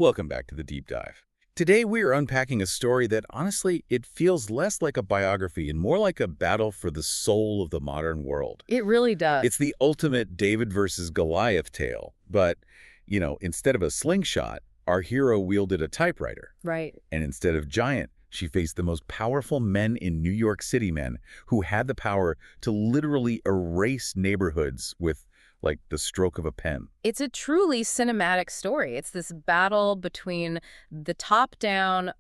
Welcome back to the Deep Dive. Today we are unpacking a story that, honestly, it feels less like a biography and more like a battle for the soul of the modern world. It really does. It's the ultimate David versus Goliath tale, but, instead of a slingshot, our hero wielded a typewriter. Right. And instead of giant, she faced the most powerful men in New York City men who had the power to literally erase neighborhoods with, like, the stroke of a pen. It's a truly cinematic story. It's this battle between the top-down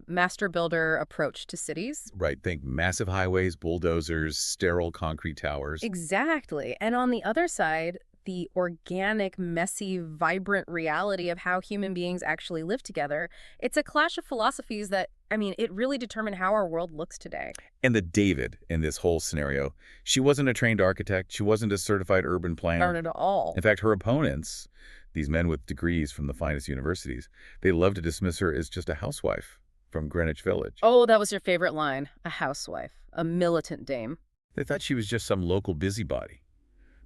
master builder approach to cities. Right, think massive highways, bulldozers, sterile concrete towers. Exactly. And on the other side, the organic, messy, vibrant reality of how human beings actually live together. It's a clash of philosophies that, it really determine how our world looks today. And the David in this whole scenario, she wasn't a trained architect. She wasn't a certified urban planner. Not at all. In fact, her opponents, these men with degrees from the finest universities, they love to dismiss her as just a housewife from Greenwich Village. Oh, that was your favorite line. A housewife. A militant dame. They thought she was just some local busybody.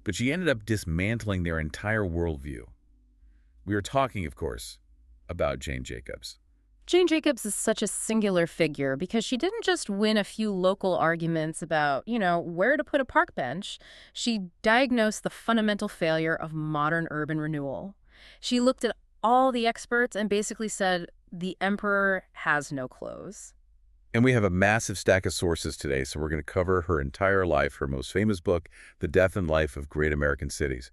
But she ended up dismantling their entire worldview. We are talking, of course, about Jane Jacobs. Jane Jacobs is such a singular figure because she didn't just win a few local arguments about, where to put a park bench. She diagnosed the fundamental failure of modern urban renewal. She looked at all the experts and basically said, the emperor has no clothes. And we have a massive stack of sources today, so we're going to cover her entire life, her most famous book, The Death and Life of Great American Cities.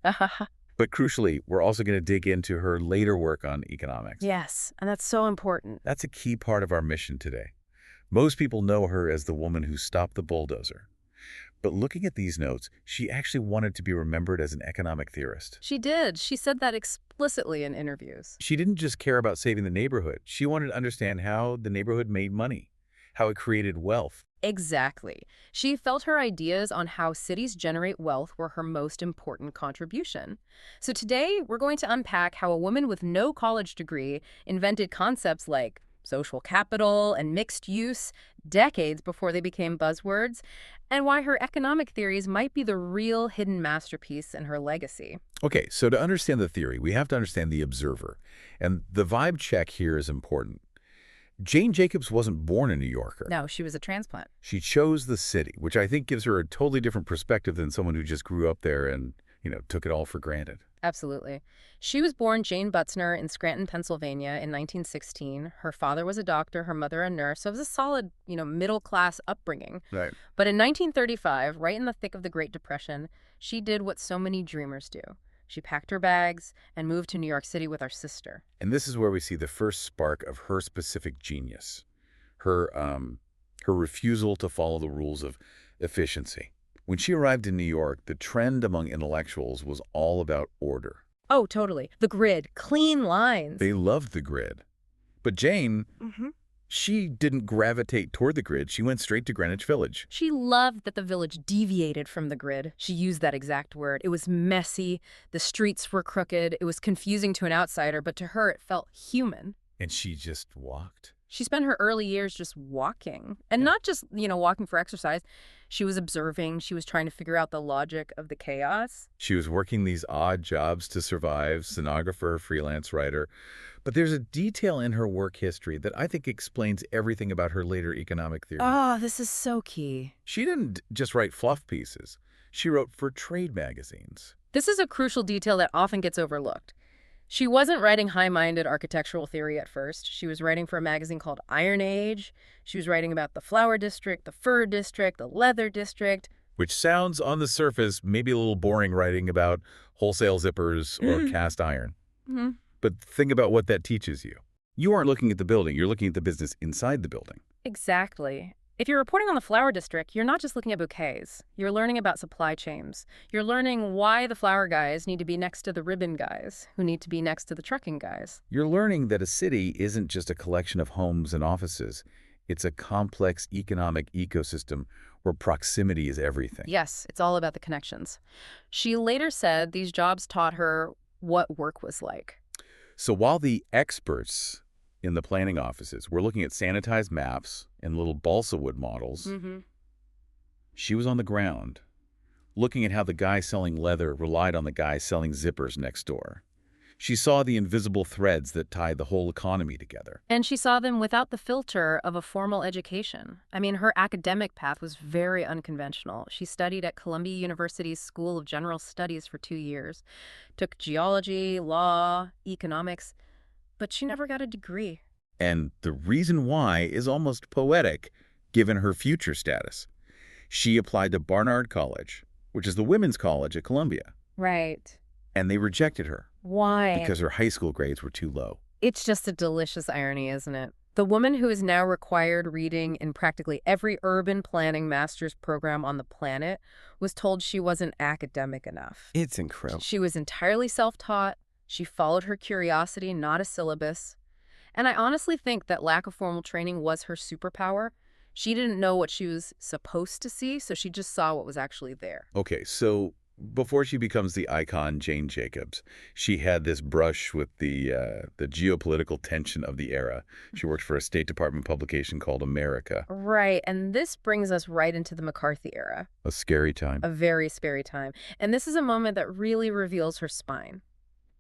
But crucially, we're also going to dig into her later work on economics. Yes, and that's so important. That's a key part of our mission today. Most people know her as the woman who stopped the bulldozer. But looking at these notes, she actually wanted to be remembered as an economic theorist. She did. She said that explicitly in interviews. She didn't just care about saving the neighborhood. She wanted to understand how the neighborhood made money, how it created wealth. Exactly. She felt her ideas on how cities generate wealth were her most important contribution. So today, we're going to unpack how a woman with no college degree invented concepts like social capital and mixed use decades before they became buzzwords, and why her economic theories might be the real hidden masterpiece in her legacy. Okay, so to understand the theory, we have to understand the observer. And the vibe check here is important. Jane Jacobs wasn't born a New Yorker. No, she was a transplant. She chose the city, which I think gives her a totally different perspective than someone who just grew up there and, took it all for granted. Absolutely. She was born Jane Butzner in Scranton, Pennsylvania in 1916. Her father was a doctor, her mother a nurse, so it was a solid, middle-class upbringing. Right. But in 1935, right in the thick of the Great Depression, she did what so many dreamers do. She packed her bags and moved to New York City with our sister. And this is where we see the first spark of her specific genius, her refusal to follow the rules of efficiency. When she arrived in New York, the trend among intellectuals was all about order. Oh, totally. The grid, clean lines. They loved the grid. But Jane, she didn't gravitate toward the grid. She went straight to Greenwich Village. She loved that the village deviated from the grid. She used that exact word. It was messy. The streets were crooked. It was confusing to an outsider, but to her, it felt human. And she just walked. She spent her early years just walking. And not just, walking for exercise. She was observing. She was trying to figure out the logic of the chaos. She was working these odd jobs to survive, stenographer, freelance writer. But there's a detail in her work history that I think explains everything about her later economic theory. Oh, this is so key. She didn't just write fluff pieces. She wrote for trade magazines. This is a crucial detail that often gets overlooked. She wasn't writing high-minded architectural theory at first. She was writing for a magazine called Iron Age. She was writing about the flower district, the fur district, the leather district. Which sounds, on the surface, maybe a little boring writing about wholesale zippers or cast iron. But think about what that teaches you. You aren't looking at the building. You're looking at the business inside the building. Exactly. If you're reporting on the flower district, you're not just looking at bouquets. You're learning about supply chains. You're learning why the flower guys need to be next to the ribbon guys, who need to be next to the trucking guys. You're learning that a city isn't just a collection of homes and offices. It's a complex economic ecosystem where proximity is everything. Yes, it's all about the connections. She later said these jobs taught her what work was like. So while the experts in the planning offices were looking at sanitized maps and little balsa wood models, she was on the ground, looking at how the guy selling leather relied on the guy selling zippers next door. She saw the invisible threads that tied the whole economy together. And she saw them without the filter of a formal education. I mean, her academic path was very unconventional. She studied at Columbia University's School of General Studies for 2 years, took geology, law, economics, but she never got a degree. And the reason why is almost poetic, given her future status. She applied to Barnard College, which is the women's college at Columbia, Right. and they rejected her Why? because her high school grades were too low. It's just a delicious irony, isn't it? The woman who is now required reading in practically every urban planning master's program on the planet was told she wasn't academic enough. It's incredible. She was entirely self-taught. She followed her curiosity, not a syllabus. And I honestly think that lack of formal training was her superpower. She didn't know what she was supposed to see, so she just saw what was actually there. Okay, so before she becomes the icon Jane Jacobs, she had this brush with the geopolitical tension of the era. She worked for a State Department publication called America. Right, and this brings us right into the McCarthy era. A scary time. A very scary time. And this is a moment that really reveals her spine.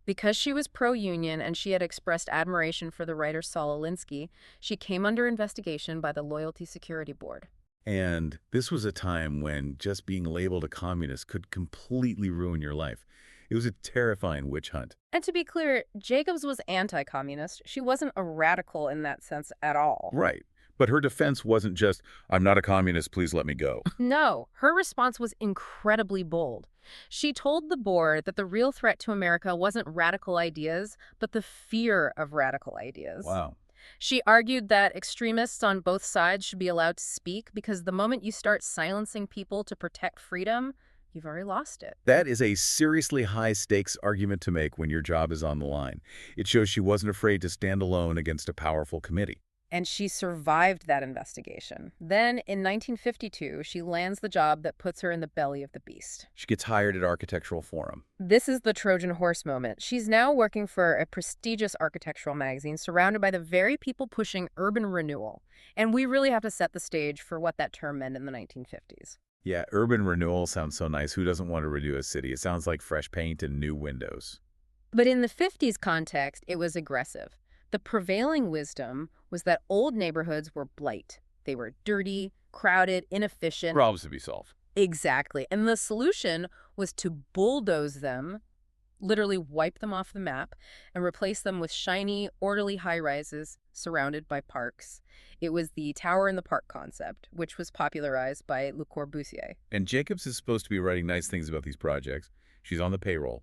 Because she was pro-union and she had expressed admiration for the writer Saul Alinsky, she came under investigation by the Loyalty Security Board. And this was a time when just being labeled a communist could completely ruin your life. It was a terrifying witch hunt. And to be clear, Jacobs was anti-communist. She wasn't a radical in that sense at all. Right. But her defense wasn't just, I'm not a communist, please let me go. No, her response was incredibly bold. She told the board that the real threat to America wasn't radical ideas, but the fear of radical ideas. Wow. She argued that extremists on both sides should be allowed to speak because the moment you start silencing people to protect freedom, you've already lost it. That is a seriously high-stakes argument to make when your job is on the line. It shows she wasn't afraid to stand alone against a powerful committee. And she survived that investigation. Then, in 1952, she lands the job that puts her in the belly of the beast. She gets hired at Architectural Forum. This is the Trojan horse moment. She's now working for a prestigious architectural magazine surrounded by the very people pushing urban renewal. And we really have to set the stage for what that term meant in the 1950s. Yeah, urban renewal sounds so nice. Who doesn't want to renew a city? It sounds like fresh paint and new windows. But in the 50s context, it was aggressive. The prevailing wisdom was that old neighborhoods were blight. They were dirty, crowded, inefficient. Problems to be solved. Exactly. And the solution was to bulldoze them, literally wipe them off the map, and replace them with shiny, orderly high-rises surrounded by parks. It was the tower in the park concept, which was popularized by Le Corbusier. And Jacobs is supposed to be writing nice things about these projects. She's on the payroll.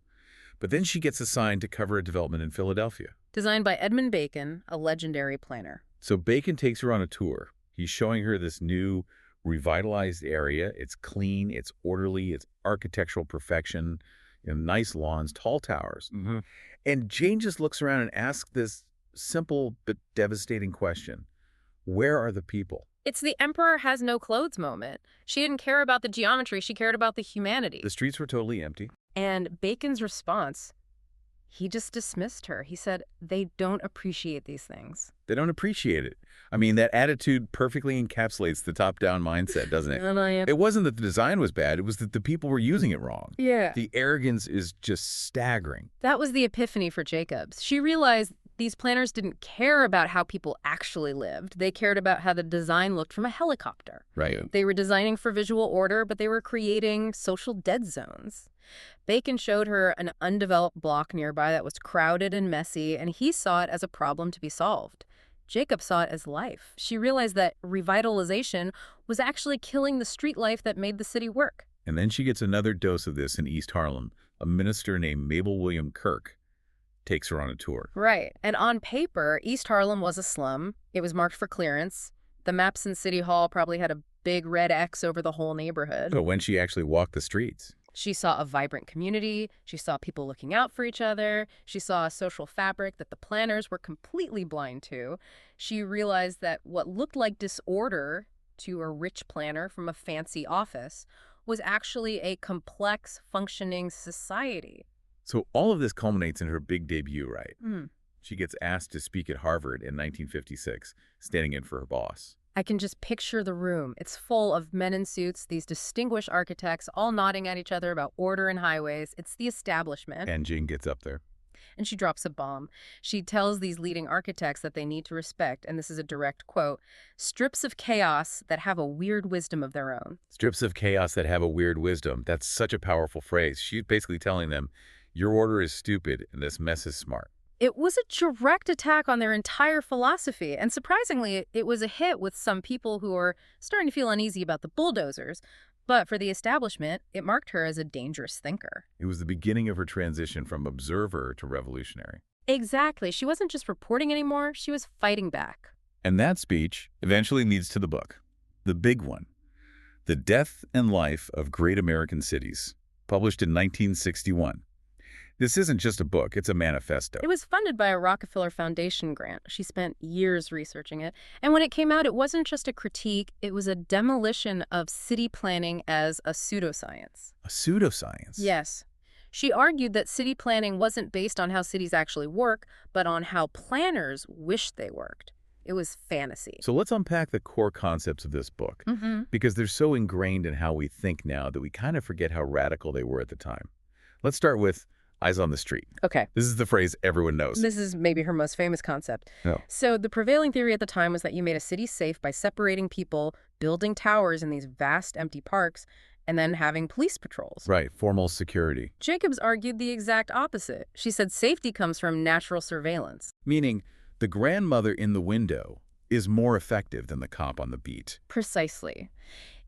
But then she gets assigned to cover a development in Philadelphia. Designed by Edmund Bacon, a legendary planner. So Bacon takes her on a tour. He's showing her this new, revitalized area. It's clean, it's orderly, it's architectural perfection, nice lawns, tall towers. Mm-hmm. And Jane just looks around and asks this simple but devastating question. Where are the people? It's the emperor has no clothes moment. She didn't care about the geometry, she cared about the humanity. The streets were totally empty. And Bacon's response, he just dismissed her. He said, they don't appreciate these things. They don't appreciate it. I mean, that attitude perfectly encapsulates the top-down mindset, doesn't it? It wasn't that the design was bad, it was that the people were using it wrong. Yeah. The arrogance is just staggering. That was the epiphany for Jacobs. She realized these planners didn't care about how people actually lived. They cared about how the design looked from a helicopter. Right. They were designing for visual order, but they were creating social dead zones. Bacon showed her an undeveloped block nearby that was crowded and messy, and he saw it as a problem to be solved. Jacob saw it as life. She realized that revitalization was actually killing the street life that made the city work. And then she gets another dose of this in East Harlem. A minister named Mabel William Kirk takes her on a tour. Right. And on paper, East Harlem was a slum. It was marked for clearance. The maps in City Hall probably had a big red X over the whole neighborhood. But when she actually walked the streets, she saw a vibrant community. She saw people looking out for each other. She saw a social fabric that the planners were completely blind to. She realized that what looked like disorder to a rich planner from a fancy office was actually a complex, functioning society. so all of this culminates in her big debut, right? Mm. She gets asked to speak at Harvard in 1956, standing in for her boss. I can just picture the room. It's full of men in suits, these distinguished architects, all nodding at each other about order and highways. It's the establishment. And Jane gets up there. and she drops a bomb. She tells these leading architects that they need to respect, and this is a direct quote, strips of chaos that have a weird wisdom of their own. Strips of chaos that have a weird wisdom. That's such a powerful phrase. She's basically telling them, your order is stupid and this mess is smart. It was a direct attack on their entire philosophy, and surprisingly, it was a hit with some people who were starting to feel uneasy about the bulldozers. But for the establishment, it marked her as a dangerous thinker. It was the beginning of her transition from observer to revolutionary. Exactly. She wasn't just reporting anymore, she was fighting back. And that speech eventually leads to the book, the big one, The Death and Life of Great American Cities, published in 1961. This isn't just a book, it's a manifesto. It was funded by a Rockefeller Foundation grant. She spent years researching it. And when it came out, it wasn't just a critique, it was a demolition of city planning as a pseudoscience. A pseudoscience? Yes. She argued that city planning wasn't based on how cities actually work, but on how planners wished they worked. It was fantasy. So let's unpack the core concepts of this book, because they're so ingrained in how we think now that we kind of forget how radical they were at the time. Let's start with eyes on the street. Okay. This is the phrase everyone knows. This is maybe her most famous concept. Oh. So the prevailing theory at the time was that you made a city safe by separating people, building towers in these vast empty parks, and then having police patrols. Right, formal security. Jacobs argued the exact opposite. She said safety comes from natural surveillance. Meaning, the grandmother in the window is more effective than the cop on the beat. Precisely.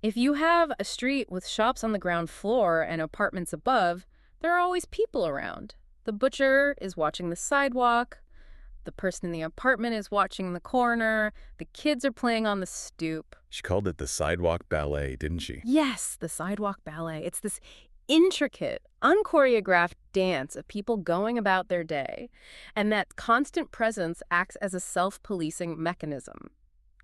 If you have a street with shops on the ground floor and apartments above, there are always people around. The butcher is watching the sidewalk. The person in the apartment is watching the corner. The kids are playing on the stoop. She called it the sidewalk ballet, didn't she? Yes, the sidewalk ballet. It's this intricate, unchoreographed dance of people going about their day. And that constant presence acts as a self-policing mechanism.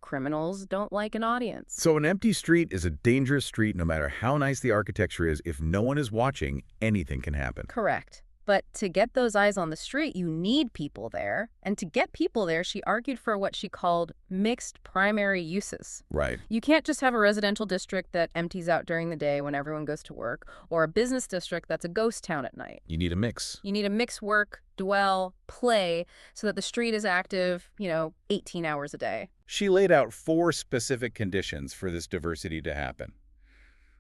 Criminals don't like an audience. So an empty street is a dangerous street no matter how nice the architecture is. If no one is watching, anything can happen. Correct. But to get those eyes on the street, you need people there. And to get people there, she argued for what she called mixed primary uses. Right. You can't just have a residential district that empties out during the day when everyone goes to work, or a business district that's a ghost town at night. You need a mix. You need a mix work, dwell, play, so that the street is active, 18 hours a day. She laid out 4 specific conditions for this diversity to happen.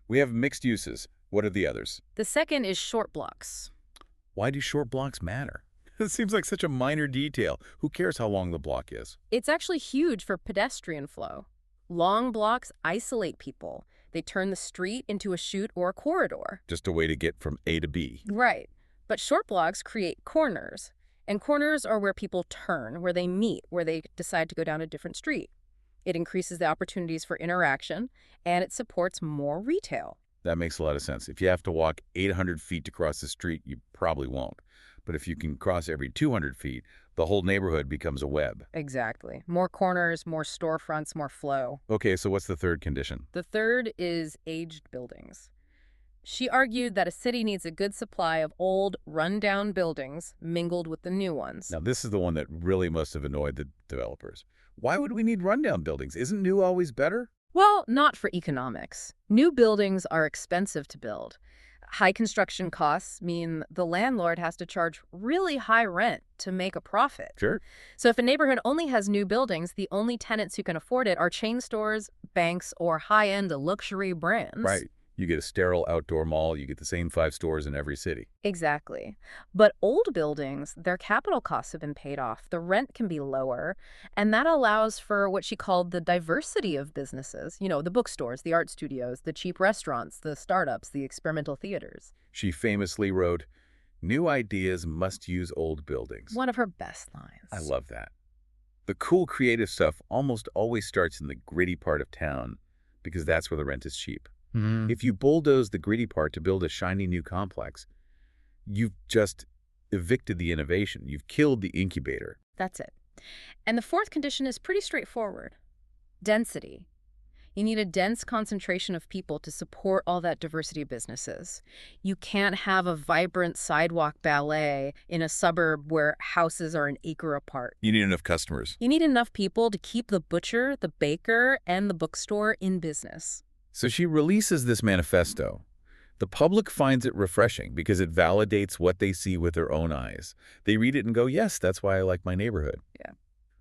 We have mixed uses. What are the others? The second is short blocks. Why do short blocks matter? It seems like such a minor detail. Who cares how long the block is? It's actually huge for pedestrian flow. Long blocks isolate people. They turn the street into a chute or a corridor. Just a way to get from A to B. Right. But short blocks create corners. And corners are where people turn, where they meet, where they decide to go down a different street. It increases the opportunities for interaction, and it supports more retail. That makes a lot of sense. If you have to walk 800 feet to cross the street, you probably won't. But if you can cross every 200 feet, the whole neighborhood becomes a web. Exactly. More corners, more storefronts, more flow. Okay, so what's the third condition? The third is aged buildings. She argued that a city needs a good supply of old, run-down buildings mingled with the new ones. Now, this is the one that really must have annoyed the developers. Why would we need rundown buildings? Isn't new always better? Well, not for economics. New buildings are expensive to build. High construction costs mean the landlord has to charge really high rent to make a profit. Sure. So if a neighborhood only has new buildings, the only tenants who can afford it are chain stores, banks, or high-end luxury brands. Right. You get a sterile outdoor mall, you get the same 5 stores in every city. Exactly. But old buildings, their capital costs have been paid off. The rent can be lower, and that allows for what she called the diversity of businesses. The bookstores, the art studios, the cheap restaurants, the startups, the experimental theaters. She famously wrote, "New ideas must use old buildings." One of her best lines. I love that. The cool creative stuff almost always starts in the gritty part of town because that's where the rent is cheap. If you bulldoze the gritty part to build a shiny new complex, you've just evicted the innovation. You've killed the incubator. That's it. And the fourth condition is pretty straightforward. Density. You need a dense concentration of people to support all that diversity of businesses. You can't have a vibrant sidewalk ballet in a suburb where houses are an acre apart. You need enough customers. You need enough people to keep the butcher, the baker, and the bookstore in business. So she releases this manifesto, The public finds it refreshing because it validates what they see with their own eyes. They read it and go, yes, that's why I like my neighborhood. Yeah.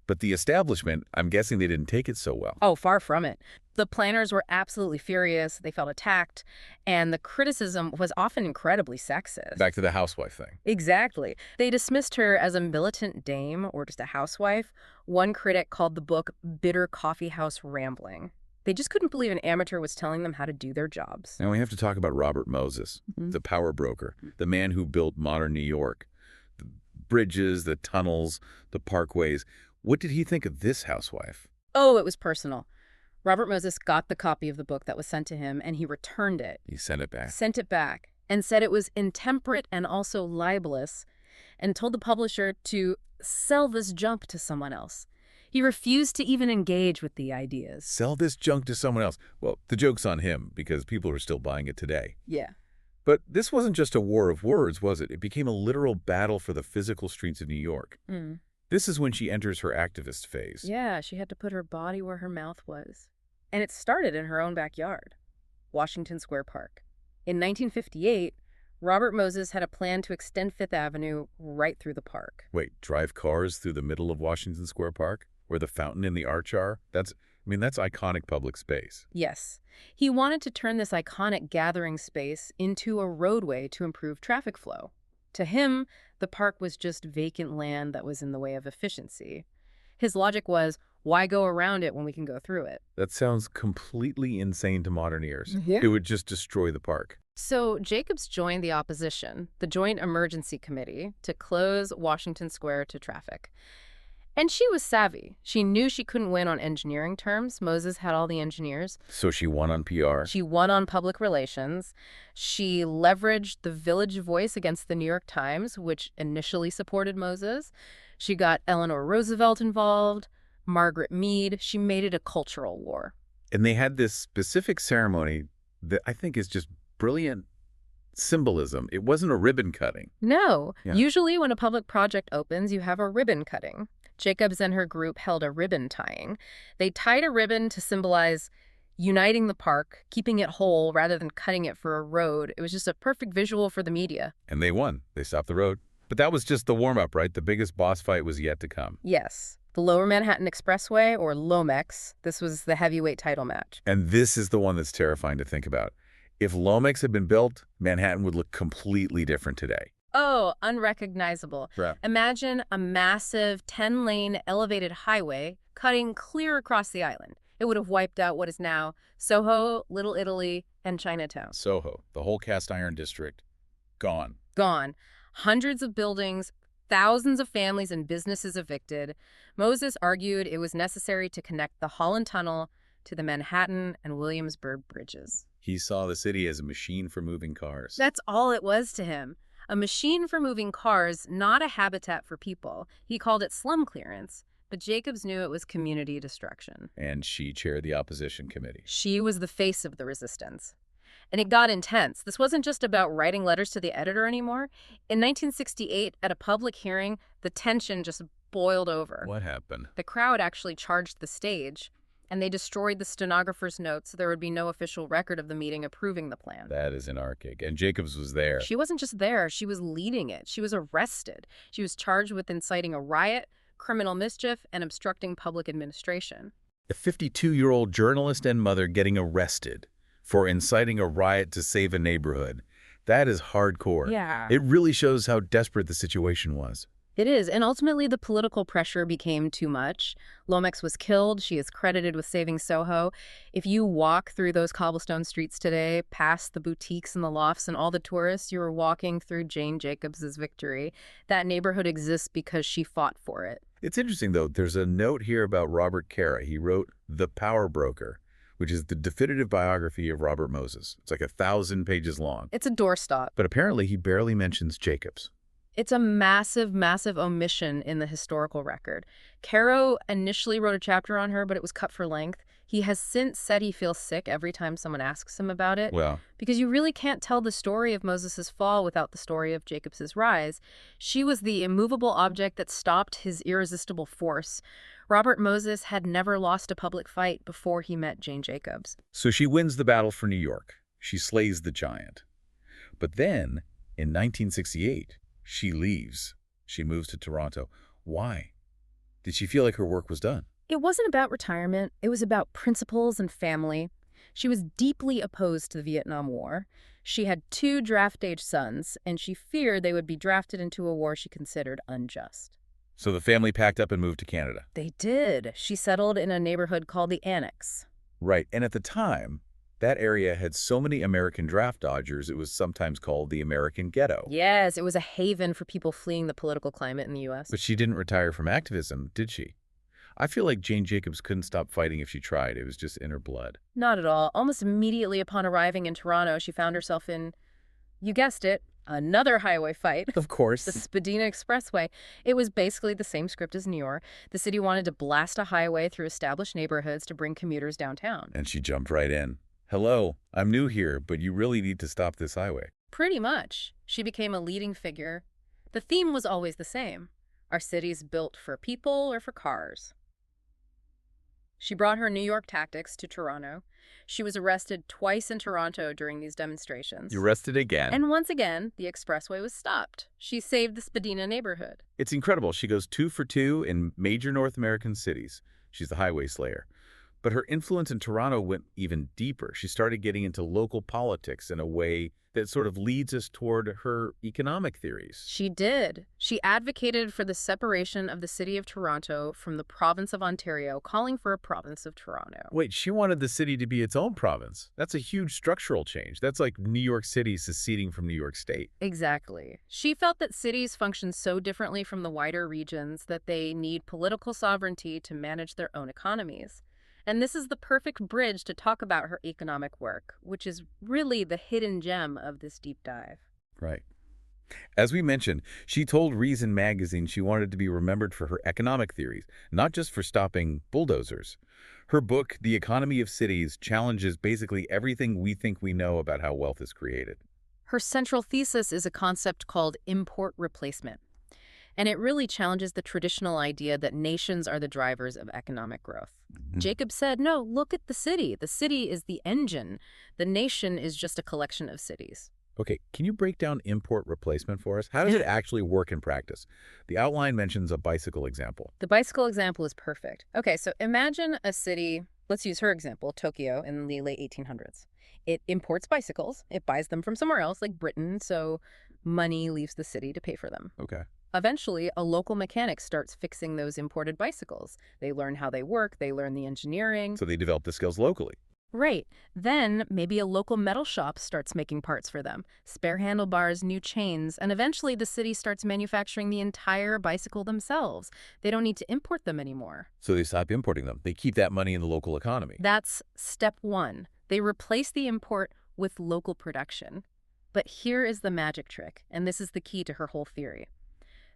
But the establishment, I'm guessing they didn't take it so well. Oh, far from it. The planners were absolutely furious. They felt attacked, and the criticism was often incredibly sexist. Back to the housewife thing. Exactly. They dismissed her as a militant dame or just a housewife. One critic called the book bitter coffeehouse rambling. They just couldn't believe an amateur was telling them how to do their jobs. Now we have to talk about Robert Moses, the power broker, the man who built modern New York. The bridges, the tunnels, the parkways. What did he think of this housewife? Oh, it was personal. Robert Moses got the copy of the book that was sent to him, and he returned it. He sent it back. Sent it back, and said it was intemperate and also libelous, and told the publisher to sell this junk to someone else. He refused to even engage with the ideas. Sell this junk to someone else. Well, the joke's on him because people are still buying it today. Yeah. But this wasn't just a war of words, was it? It became a literal battle for the physical streets of New York. This is when she enters her activist phase. Yeah, she had to put her body where her mouth was. And it started in her own backyard, Washington Square Park. In 1958, Robert Moses had a plan to extend Fifth Avenue right through the park. Wait, drive cars through the middle of Washington Square Park? Where the fountain and the arch are? That's iconic public space. Yes. He wanted to turn this iconic gathering space into a roadway to improve traffic flow. To him, the park was just vacant land that was in the way of efficiency. His logic was, why go around it when we can go through it? That sounds completely insane to modern ears. Yeah. It would just destroy the park. So Jacobs joined the opposition, the Joint Emergency Committee, to close Washington Square to traffic. And she was savvy. She knew she couldn't win on engineering terms. Moses had all the engineers. So she won on PR. She won on public relations. She leveraged the Village voice against the New York Times, which initially supported Moses. She got Eleanor Roosevelt involved, Margaret Mead. She made it a cultural war. And they had this specific ceremony that I think is just brilliant symbolism. It wasn't a ribbon cutting. No. Yeah. Usually when a public project opens, you have a ribbon cutting. Jacobs and her group held a ribbon tying. They tied a ribbon to symbolize uniting the park, keeping it whole rather than cutting it for a road. It was just a perfect visual for the media. And they won. They stopped the road. But that was just the warm-up, right? The biggest boss fight was yet to come. Yes. The Lower Manhattan Expressway, or Lomex, this was the heavyweight title match. And this is the one that's terrifying to think about. If Lomex had been built, Manhattan would look completely different today. Oh, unrecognizable. Right. Imagine a massive 10-lane elevated highway cutting clear across the island. It would have wiped out what is now SoHo, Little Italy, and Chinatown. SoHo, the whole cast iron district, gone. Gone. Hundreds of buildings, thousands of families and businesses evicted. Moses argued it was necessary to connect the Holland Tunnel to the Manhattan and Williamsburg bridges. He saw the city as a machine for moving cars. That's all it was to him. A machine for moving cars, not a habitat for people. He called it slum clearance, but Jacobs knew it was community destruction. And she chaired the opposition committee. She was the face of the resistance. And it got intense. This wasn't just about writing letters to the editor anymore. In 1968, at a public hearing, the tension just boiled over. What happened? The crowd actually charged the stage, and they destroyed the stenographer's notes so there would be no official record of the meeting approving the plan. That is anarchic. And Jacobs was there. She wasn't just there, she was leading it. She was arrested. She was charged with inciting a riot, criminal mischief, and obstructing public administration. A 52-year-old journalist and mother getting arrested for inciting a riot to save a neighborhood. That is hardcore. Yeah. It really shows how desperate the situation was. It is, and ultimately the political pressure became too much. Lomex was killed. She is credited with saving SoHo. If you walk through those cobblestone streets today, past the boutiques and the lofts and all the tourists, you are walking through Jane Jacobs's victory. That neighborhood exists because she fought for it. It's interesting, though. There's a note here about Robert Caro. He wrote The Power Broker, which is the definitive biography of Robert Moses. It's like 1,000 pages long. It's a doorstop. But apparently he barely mentions Jacobs. It's a massive, massive omission in the historical record. Caro initially wrote a chapter on her, but it was cut for length. He has since said he feels sick every time someone asks him about it. Well, because you really can't tell the story of Moses's fall without the story of Jacobs's rise. She was the immovable object that stopped his irresistible force. Robert Moses had never lost a public fight before he met Jane Jacobs. so she wins the battle for New York. She slays the giant. But then, in 1968, she leaves. She moves to Toronto. Why? Did she feel like her work was done? It wasn't about retirement. It was about principles and family. She was deeply opposed to the Vietnam War. She had 2 draft-age sons, and she feared they would be drafted into a war she considered unjust. So the family packed up and moved to Canada. They did. She settled in a neighborhood called the Annex. Right, and at the time, that area had so many American draft dodgers, it was sometimes called the American Ghetto. Yes, it was a haven for people fleeing the political climate in the U.S. But she didn't retire from activism, did she? I feel like Jane Jacobs couldn't stop fighting if she tried. It was just in her blood. Not at all. Almost immediately upon arriving in Toronto, she found herself in, you guessed it, another highway fight. Of course. The Spadina Expressway. It was basically the same script as New York. The city wanted to blast a highway through established neighborhoods to bring commuters downtown. And she jumped right in. Hello, I'm new here, but you really need to stop this highway. Pretty much. She became a leading figure. The theme was always the same. Are cities built for people or for cars? She brought her New York tactics to Toronto. She was arrested twice in Toronto during these demonstrations. You arrested again. And once again, the expressway was stopped. She saved the Spadina neighborhood. It's incredible. She goes 2 for 2 in major North American cities. She's the highway slayer. But her influence in Toronto went even deeper. She started getting into local politics in a way that sort of leads us toward her economic theories. She did. She advocated for the separation of the city of Toronto from the province of Ontario, calling for a province of Toronto. Wait, she wanted the city to be its own province. That's a huge structural change. That's like New York City seceding from New York State. Exactly. She felt that cities function so differently from the wider regions that they need political sovereignty to manage their own economies. And this is the perfect bridge to talk about her economic work, which is really the hidden gem of this deep dive. Right. As we mentioned, she told Reason magazine she wanted to be remembered for her economic theories, not just for stopping bulldozers. Her book, The Economy of Cities, challenges basically everything we think we know about how wealth is created. Her central thesis is a concept called import replacement. And it really challenges the traditional idea that nations are the drivers of economic growth. Jacob said, no, look at the city. The city is the engine. The nation is just a collection of cities. Okay, can you break down import replacement for us? How does it actually work in practice? The outline mentions a bicycle example. The bicycle example is perfect. Okay, so imagine a city, let's use her example, Tokyo in the late 1800s. It imports bicycles. It buys them from somewhere else, like Britain, so money leaves the city to pay for them. Okay. Eventually, a local mechanic starts fixing those imported bicycles. They learn how they work, they learn the engineering. So they develop the skills locally. Right. Then maybe a local metal shop starts making parts for them, spare handlebars, new chains, and eventually the city starts manufacturing the entire bicycle themselves. They don't need to import them anymore. So they stop importing them. They keep that money in the local economy. That's step 1. They replace the import with local production. But here is the magic trick, and this is the key to her whole theory.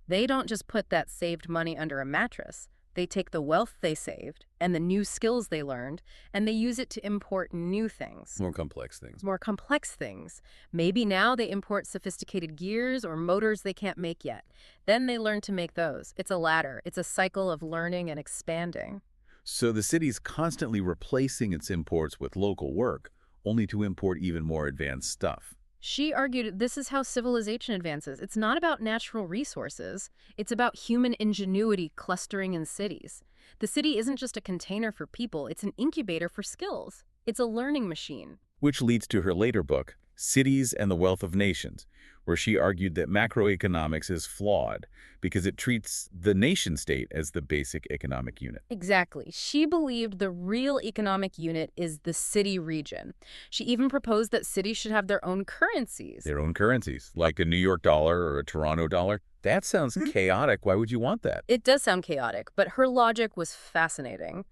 They don't just put that saved money under a mattress. They take the wealth they saved and the new skills they learned, and they use it to import new things. More complex things. More complex things. Maybe now they import sophisticated gears or motors they can't make yet. Then they learn to make those. It's a ladder. It's a cycle of learning and expanding. So the city's constantly replacing its imports with local work, only to import even more advanced stuff. She argued this is how civilization advances. It's not about natural resources. It's about human ingenuity clustering in cities. The city isn't just a container for people. It's an incubator for skills. It's a learning machine. Which leads to her later book, Cities and the Wealth of Nations, where she argued that macroeconomics is flawed because it treats the nation-state as the basic economic unit. Exactly. She believed the real economic unit is the city region. She even proposed that cities should have their own currencies. Their own currencies, like a New York dollar or a Toronto dollar. That sounds chaotic. Why would you want that? It does sound chaotic, but her logic was fascinating.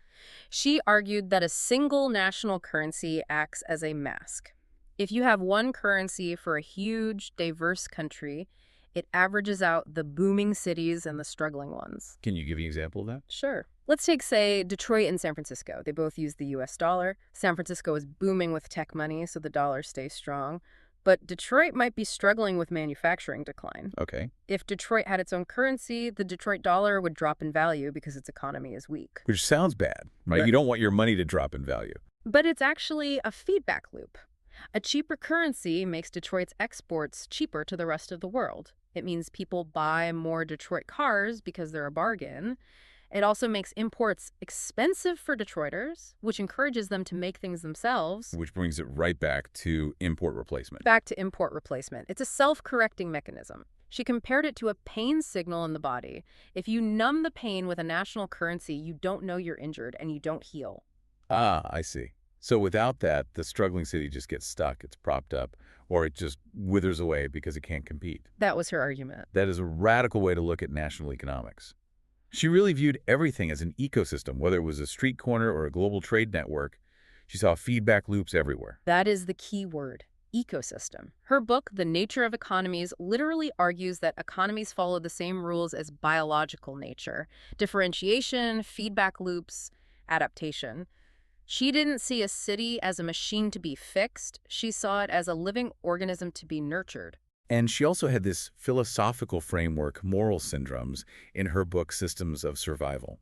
She argued that a single national currency acts as a mask. If you have one currency for a huge, diverse country, it averages out the booming cities and the struggling ones. Can you give me an example of that? Sure. Let's take, say, Detroit and San Francisco. They both use the U.S. dollar. San Francisco is booming with tech money, so the dollar stays strong. But Detroit might be struggling with manufacturing decline. Okay. If Detroit had its own currency, the Detroit dollar would drop in value because its economy is weak. Which sounds bad, right? You don't want your money to drop in value. But it's actually a feedback loop. A cheaper currency makes Detroit's exports cheaper to the rest of the world. It means people buy more Detroit cars because they're a bargain. It also makes imports expensive for Detroiters, which encourages them to make things themselves. Which brings it right back to import replacement. Back to import replacement. It's a self-correcting mechanism. She compared it to a pain signal in the body. If you numb the pain with a national currency, you don't know you're injured and you don't heal. Ah, I see. So without that, the struggling city just gets stuck, it's propped up, or it just withers away because it can't compete. That was her argument. That is a radical way to look at national economics. She really viewed everything as an ecosystem, whether it was a street corner or a global trade network. She saw feedback loops everywhere. That is the key word, ecosystem. Her book, The Nature of Economies, literally argues that economies follow the same rules as biological nature: differentiation, feedback loops, adaptation. She didn't see a city as a machine to be fixed. She saw it as a living organism to be nurtured. And she also had this philosophical framework, moral syndromes, in her book, Systems of Survival.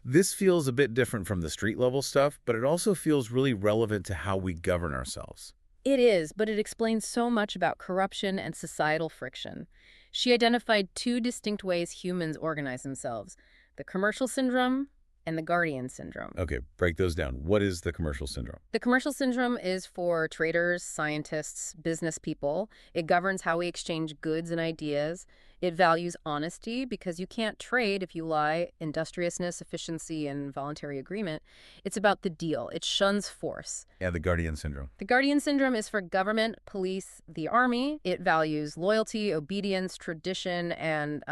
This feels a bit different from the street-level stuff, but it also feels really relevant to how we govern ourselves. It is, but it explains so much about corruption and societal friction. She identified two distinct ways humans organize themselves: the commercial syndrome and the guardian syndrome. Okay, break those down. What is the commercial syndrome? The commercial syndrome is for traders, scientists, business people. It governs how we exchange goods and ideas. It values honesty because you can't trade if you lie, industriousness, efficiency, and voluntary agreement. It's about the deal. It shuns force. And the guardian syndrome. The guardian syndrome is for government, police, the army. It values loyalty, obedience, tradition, and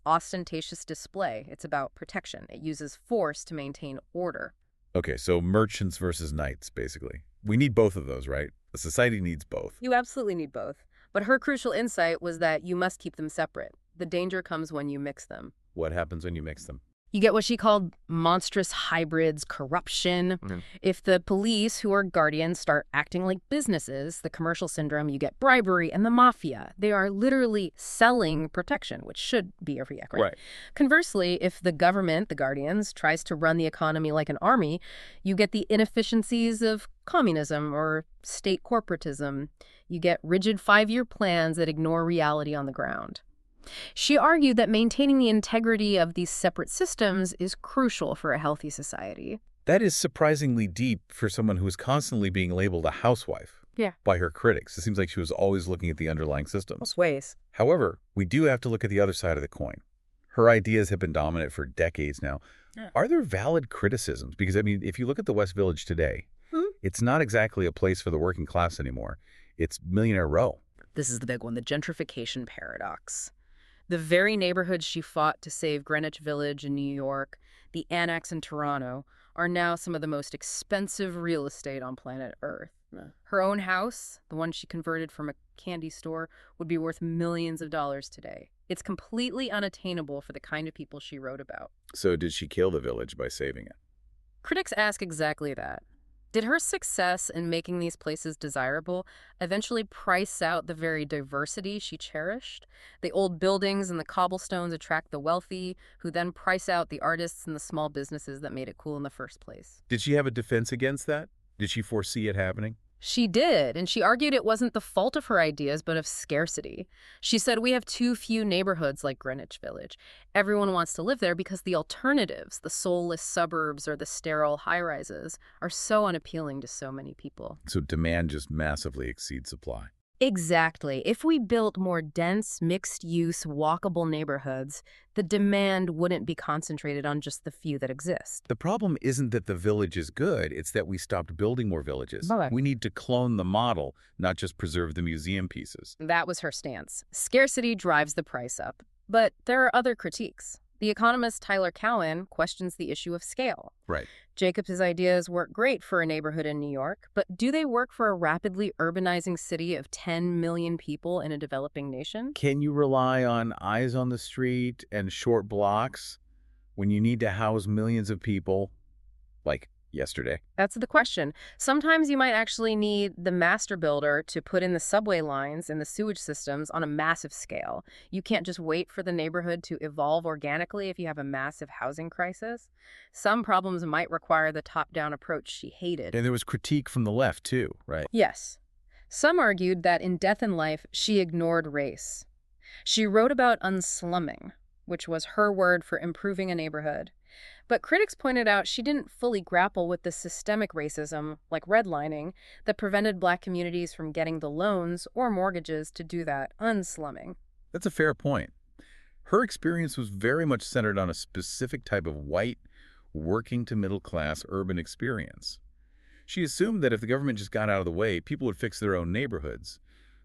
ostentatious display. It's about protection. It uses force to maintain order. Okay, so merchants versus knights, basically. We need both of those, right? The society needs both. You absolutely need both. But her crucial insight was that you must keep them separate. The danger comes when you mix them. What happens when you mix them? You get what she called monstrous hybrids, corruption. If the police, who are guardians, start acting like businesses, the commercial syndrome, you get bribery and the mafia. They are literally selling protection, which should be a free act, right? Conversely, if the government, the guardians, tries to run the economy like an army, you get the inefficiencies of communism or state corporatism. You get rigid 5-year plans that ignore reality on the ground. She argued that maintaining the integrity of these separate systems is crucial for a healthy society. That is surprisingly deep for someone who is constantly being labeled a housewife by her critics. It seems like she was always looking at the underlying systems. Most ways. However, we do have to look at the other side of the coin. Her ideas have been dominant for decades now. Are there valid criticisms? Because, I mean, if you look at the West Village today, it's not exactly a place for the working class anymore. It's Millionaire Row. This is the big one, the gentrification paradox. The very neighborhoods she fought to save, Greenwich Village in New York, the Annex in Toronto, are now some of the most expensive real estate on planet Earth. Her own house, the one she converted from a candy store, would be worth millions of dollars today. It's completely unattainable for the kind of people she wrote about. So did she kill the village by saving it? Critics ask exactly that. Did her success in making these places desirable eventually price out the very diversity she cherished? The old buildings and the cobblestones attract the wealthy, who then price out the artists and the small businesses that made it cool in the first place. Did she have a defense against that? Did she foresee it happening? She did, and she argued it wasn't the fault of her ideas, but of scarcity. She said, we have too few neighborhoods like Greenwich Village. Everyone wants to live there because the alternatives, the soulless suburbs or the sterile high-rises, are so unappealing to so many people. So demand just massively exceeds supply. Exactly. If we built more dense, mixed-use, walkable neighborhoods, the demand wouldn't be concentrated on just the few that exist. The problem isn't that the village is good, it's that we stopped building more villages. We need to clone the model, not just preserve the museum pieces. That was her stance. Scarcity drives the price up. But there are other critiques. The economist Tyler Cowen questions the issue of scale. Jacobs' ideas work great for a neighborhood in New York, but do they work for a rapidly urbanizing city of 10 million people in a developing nation? Can you rely on eyes on the street and short blocks when you need to house millions of people, like yesterday? That's the question. Sometimes you might actually need the master builder to put in the subway lines and the sewage systems on a massive scale. You can't just wait for the neighborhood to evolve organically if you have a massive housing crisis. Some problems might require the top-down approach she hated. And there was critique from the left, too, right? Yes. Some argued that in Death and Life, she ignored race. She wrote about unslumming, which was her word for improving a neighborhood. But critics pointed out she didn't fully grapple with the systemic racism, like redlining, that prevented Black communities from getting the loans or mortgages to do that unslumming. That's a fair point. Her experience was very much centered on a specific type of white, working to middle class urban experience. She assumed that if the government just got out of the way, people would fix their own neighborhoods.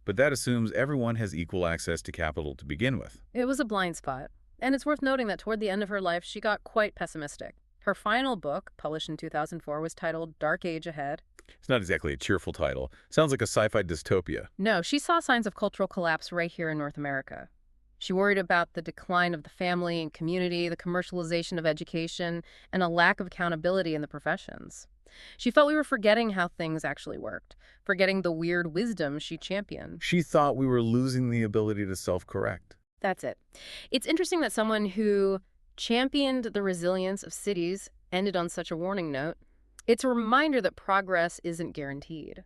But that assumes everyone has equal access to capital to begin with. It was a blind spot. And it's worth noting that toward the end of her life, she got quite pessimistic. Her final book, published in 2004, was titled Dark Age Ahead. It's not exactly a cheerful title. Sounds like a sci-fi dystopia. No, she saw signs of cultural collapse right here in North America. She worried about the decline of the family and community, the commercialization of education, and a lack of accountability in the professions. She felt we were forgetting how things actually worked, forgetting the weird wisdom she championed. She thought we were losing the ability to self-correct. That's it. It's interesting that someone who championed the resilience of cities ended on such a warning note. It's a reminder that progress isn't guaranteed.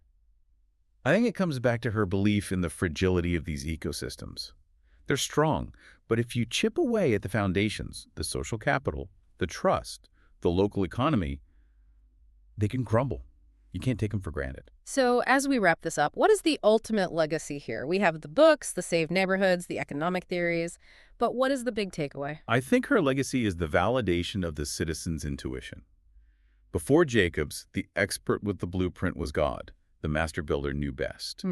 I think it comes back to her belief in the fragility of these ecosystems. They're strong, but if you chip away at the foundations, the social capital, the trust, the local economy, they can crumble. You can't take them for granted. So as we wrap this up, what is the ultimate legacy here? We have the books, the saved neighborhoods, the economic theories, but what is the big takeaway? I think her legacy is the validation of the citizen's intuition. Before Jacobs, the expert with the blueprint was God. The master builder knew best.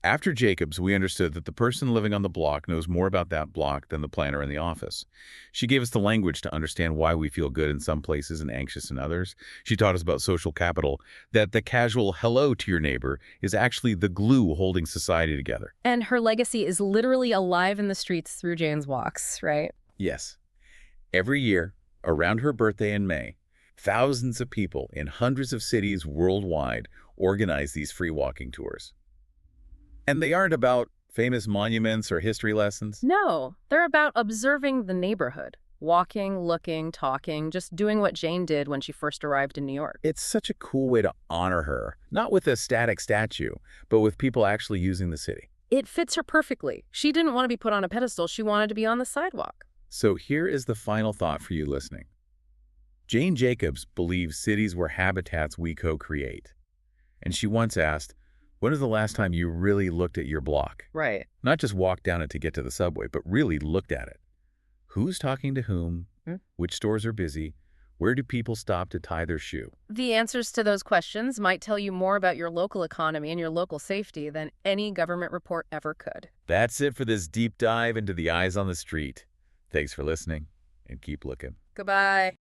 After Jacobs, we understood that the person living on the block knows more about that block than the planner in the office. She gave us the language to understand why we feel good in some places and anxious in others. She taught us about social capital, that the casual hello to your neighbor is actually the glue holding society together. And her legacy is literally alive in the streets through Jane's walks, right? Yes. Every year, around her birthday in May, thousands of people in hundreds of cities worldwide organize these free walking tours. And they aren't about famous monuments or history lessons. No, they're about observing the neighborhood. Walking, looking, talking, just doing what Jane did when she first arrived in New York. It's such a cool way to honor her, not with a static statue, but with people actually using the city. It fits her perfectly. She didn't want to be put on a pedestal. She wanted to be on the sidewalk. So here is the final thought for you listening. Jane Jacobs believes cities were habitats we co-create. And she once asked, when was the last time you really looked at your block? Right. Not just walked down it to get to the subway, but really looked at it. Who's talking to whom? Which stores are busy? Where do people stop to tie their shoe? The answers to those questions might tell you more about your local economy and your local safety than any government report ever could. That's it for this deep dive into the eyes on the street. Thanks for listening, and keep looking. Goodbye.